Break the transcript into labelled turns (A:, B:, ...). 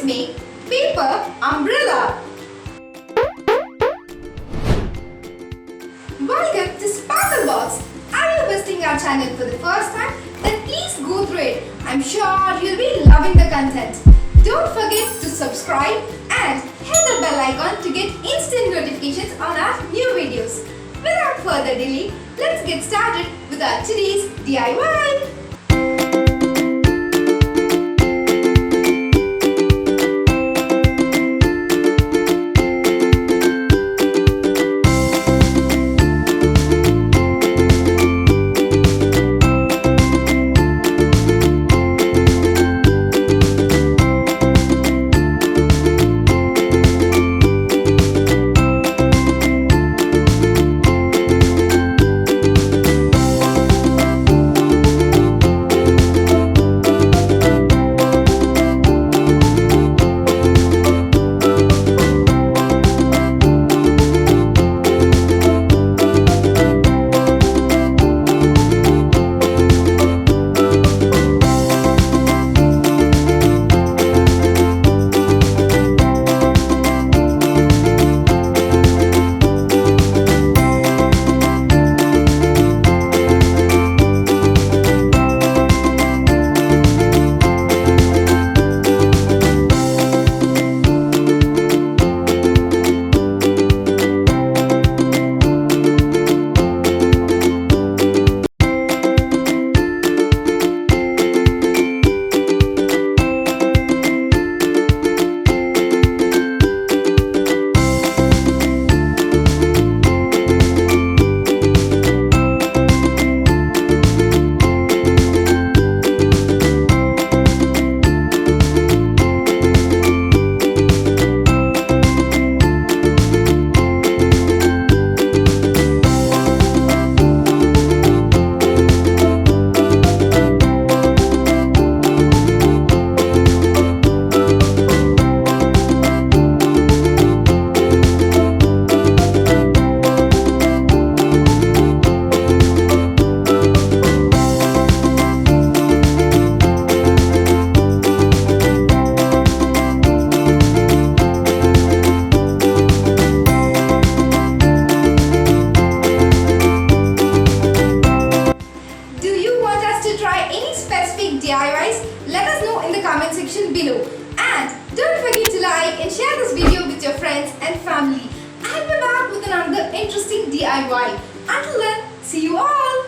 A: let's make paper umbrella. Welcome to Sparklebox. Are you visiting our channel for the first time? Then please go through it. I'm sure you'll be loving the content. Don't forget to subscribe and hit the bell icon to get instant notifications on our new videos. Without further delay, let's get started with our today's DIY. DIYs? Let us know in the comment section below. And don't forget to like and share this video with your friends and family. I'll be back with another interesting DIY. Until then, see you all!